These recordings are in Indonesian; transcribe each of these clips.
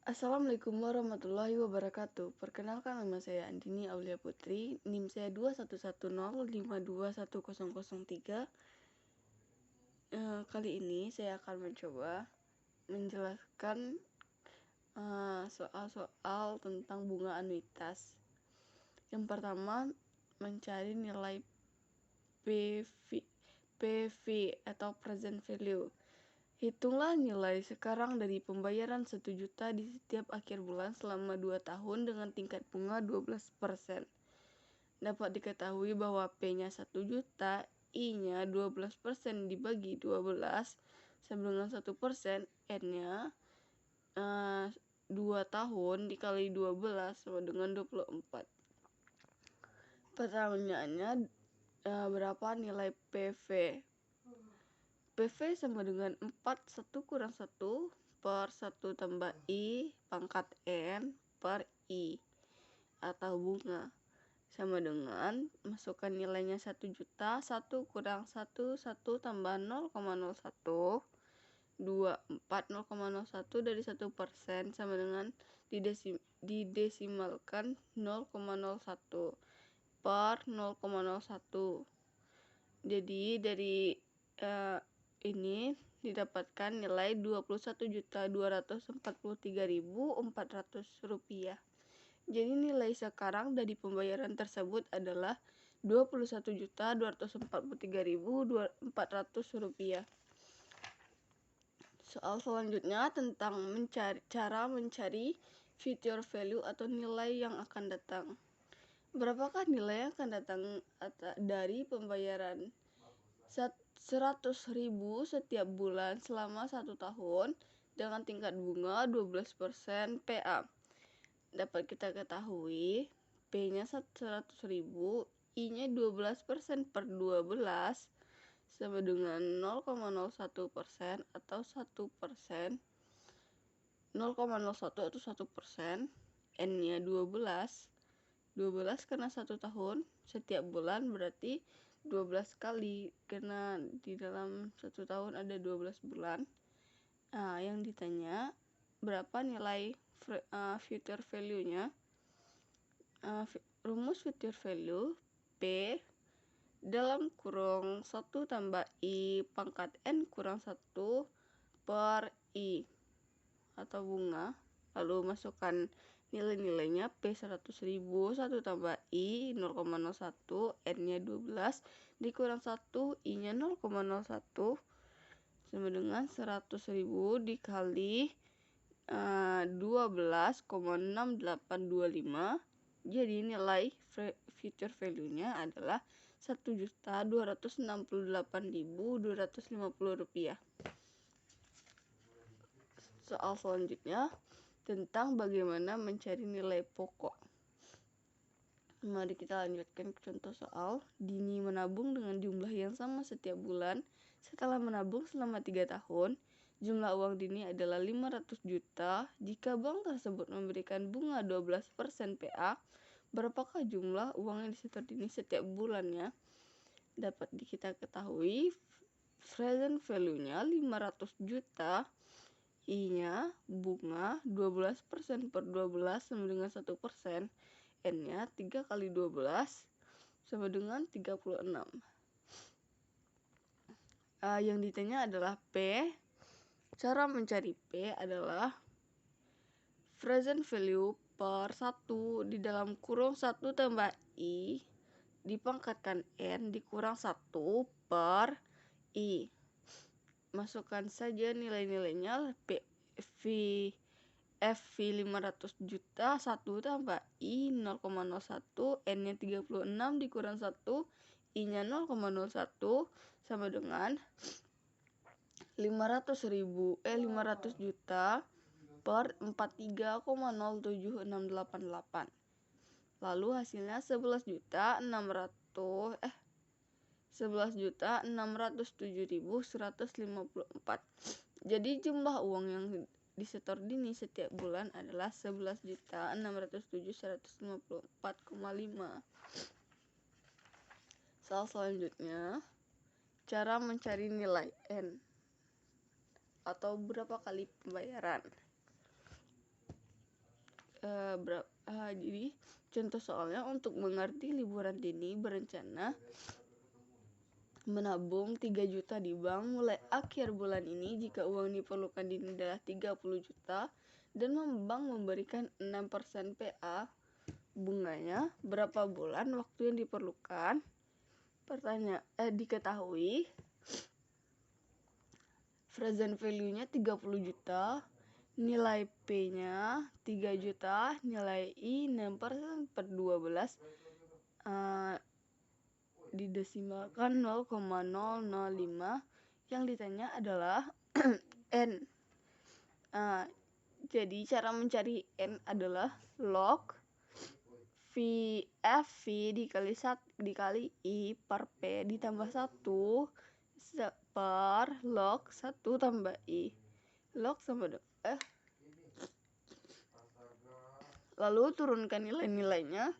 Assalamualaikum warahmatullahi wabarakatuh. Perkenalkan, nama saya Andini Aulia Putri. NIM saya 2110521003. Kali ini saya akan mencoba menjelaskan soal-soal tentang bunga anuitas. Yang pertama, mencari nilai PV atau present value. Hitunglah nilai sekarang dari pembayaran 1 juta di setiap akhir bulan selama 2 tahun dengan tingkat bunga 12%. Dapat diketahui bahwa P-nya 1 juta, I-nya 12% dibagi 12 sama dengan 1%, N-nya 2 tahun dikali 12 sama dengan 24. Pertanyaannya, berapa nilai PV? PV sama dengan 4, 1 kurang 1 per 1 tambah I pangkat N per I atau bunga, sama dengan masukkan nilainya 1 juta, 1 kurang 1, 1 tambah 0,01, 24, 0,01 dari 1% sama dengan didesimalkan 0,01 per 0,01. Jadi dari ini didapatkan nilai Rp21.243.400. Jadi nilai sekarang dari pembayaran tersebut adalah Rp21.243.400. Soal selanjutnya tentang cara mencari future value atau nilai yang akan datang. Berapakah nilai yang akan datang dari pembayaran 100.000 setiap bulan selama 1 tahun dengan tingkat bunga 12% PA? Dapat kita ketahui P-nya 100.000, I-nya 12% per 12 sama dengan 0,01% atau 1%. 0,01 atau 1%, N-nya 12 karena 1 tahun, setiap bulan berarti 12 kali karena di dalam 1 tahun ada 12 bulan. Yang ditanya berapa nilai future value-nya. Rumus future value P dalam kurung 1 tambah I pangkat N kurang 1 per I atau bunga, lalu masukkan nilai-nilainya P 100.000, 1 tambah I 0,01, N-nya 12 dikurang 1, I-nya 0,01 sama dengan 100.000 dikali 12,6825. Jadi nilai future value-nya adalah Rp1.268.250. Soal selanjutnya tentang bagaimana mencari nilai pokok. Mari kita lanjutkan ke contoh soal. Dini menabung dengan jumlah yang sama setiap bulan. Setelah menabung selama 3 tahun, jumlah uang Dini adalah 500 juta. Jika bank tersebut memberikan bunga 12% PA, berapakah jumlah uang yang disetor Dini setiap bulannya? Dapat kita ketahui present value-nya 500 juta, I-nya bunga 12% per 12 sama dengan 1%, N-nya 3 kali 12 sama dengan 36. Yang ditanya adalah P. Cara mencari P adalah present value per 1 di dalam kurung 1 tambah I dipangkatkan N dikurang 1 per I. Masukkan saja nilai-nilainya. FV 500 juta, 1 tambah I 0,01, N-nya 36 dikurang 1, I-nya 0,01 sama dengan 500 juta per 43,07688. Lalu hasilnya 11.607.154. Jadi jumlah uang yang disetor Dini setiap bulan adalah 11.607.154,5. Soal selanjutnya, cara mencari nilai N atau berapa kali pembayaran. Jadi contoh soalnya, untuk mengerti liburan dini, berencana menabung 3 juta di bank mulai akhir bulan ini jika uang diperlukan dini adalah 30 juta dan bank memberikan 6% PA bunganya. Berapa bulan waktu yang diperlukan? Diketahui present value-nya 30 juta, nilai P-nya 3 juta, nilai I 6% per 12, didesimalkan 0,005. Yang ditanya adalah N. Jadi cara mencari N adalah log F dikali I per P ditambah 1 per log 1 tambah I. Log sama dengan lalu turunkan nilai-nilainya.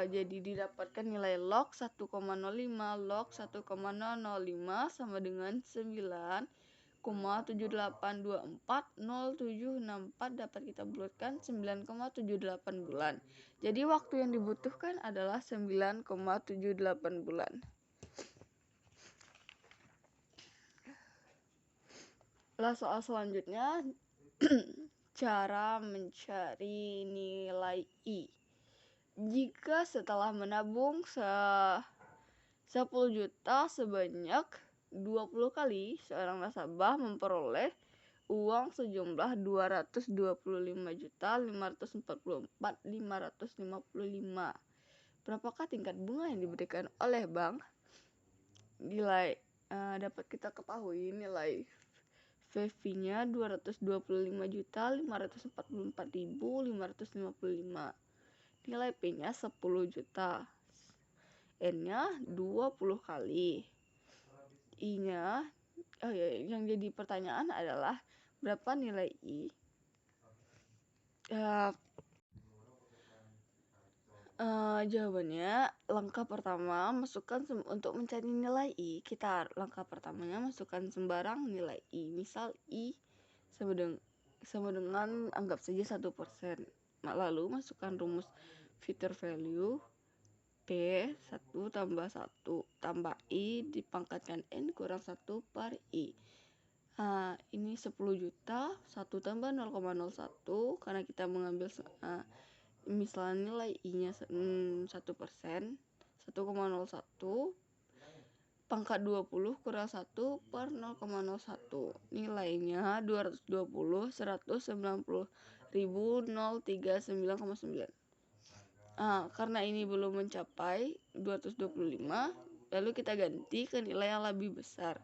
Jadi didapatkan nilai log 1,05 log 1,005 sama dengan 9,78240764 dapat kita bulatkan 9,78 bulan. Jadi waktu yang dibutuhkan adalah 9,78 bulan. Soal selanjutnya cara mencari nilai I. Jika setelah menabung 10 juta sebanyak 20 kali, seorang nasabah memperoleh uang sejumlah 225.544.555. Berapakah tingkat bunga yang diberikan oleh bank? Dapat kita ketahui nilai VV-nya 225.544.555. Nilai P-nya 10 juta. N-nya 20 kali. I-nya yang jadi pertanyaan adalah berapa nilai I? Jawabannya, langkah pertama masukkan untuk mencari nilai I, langkah pertamanya masukkan sembarang nilai I. Misal I sama dengan anggap saja 1%. Lalu masukkan rumus future value P 1 tambah 1 tambah I dipangkatkan N kurang 1 per I. Ini 10 juta, 1 tambah 0,01 karena kita mengambil misalnya nilai I-nya 1%, 1,01 pangkat 20 kurang 1 per 0,01. Nilainya 220.190.039,9. Karena ini belum mencapai 225, lalu kita ganti ke nilai yang lebih besar.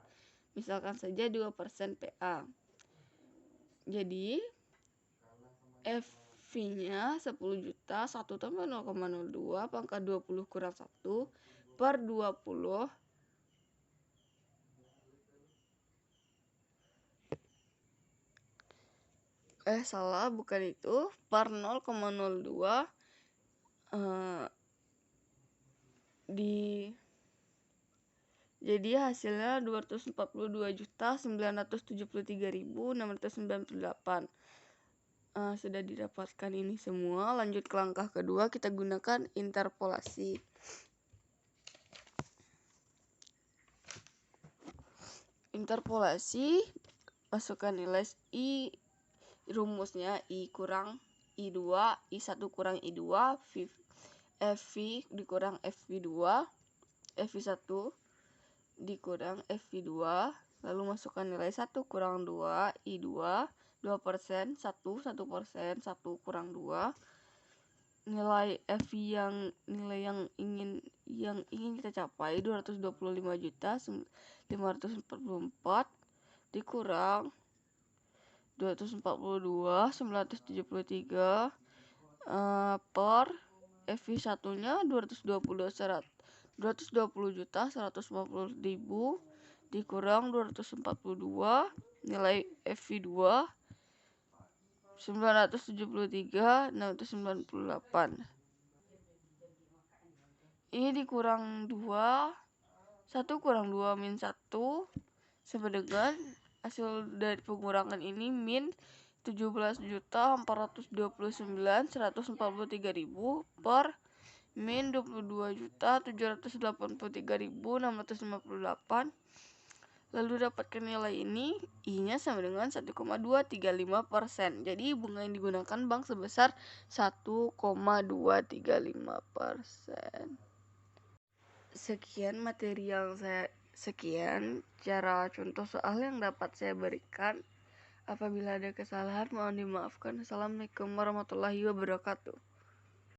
Misalkan saja 2% PA. Jadi F-nya 10 juta, 1 tambah 0,02 pangkat 20 kurang 1 per 20. Salah, bukan itu. Per 0,02 jadi hasilnya 242.973.698. Sudah didapatkan ini semua. Lanjut ke langkah kedua, kita gunakan interpolasi. Interpolasi, masukkan nilai I, rumusnya I kurang I2, I1 kurang I2, FV dikurang FV2, FV1 dikurang FV2, lalu masukkan nilai 1 kurang 2, I2, 2%, 1 1%, 1 kurang 2. Nilai FV yang ingin kita capai 225.544 dikurang 242.973 per FV1-nya 220.150.000 dikurang 242, nilai FV2 973.698. Ini dikurang 2, 1 kurang 2 min 1 sama dengan hasil dari pengurangan ini min 17.429.143.000 per min 22.783.658. Lalu dapatkan nilai ini, I-nya sama dengan 1,235%. Jadi bunga yang digunakan bank sebesar 1,235%. Sekian cara contoh soal yang dapat saya berikan. Apabila ada kesalahan mohon dimaafkan. Assalamualaikum warahmatullahi wabarakatuh.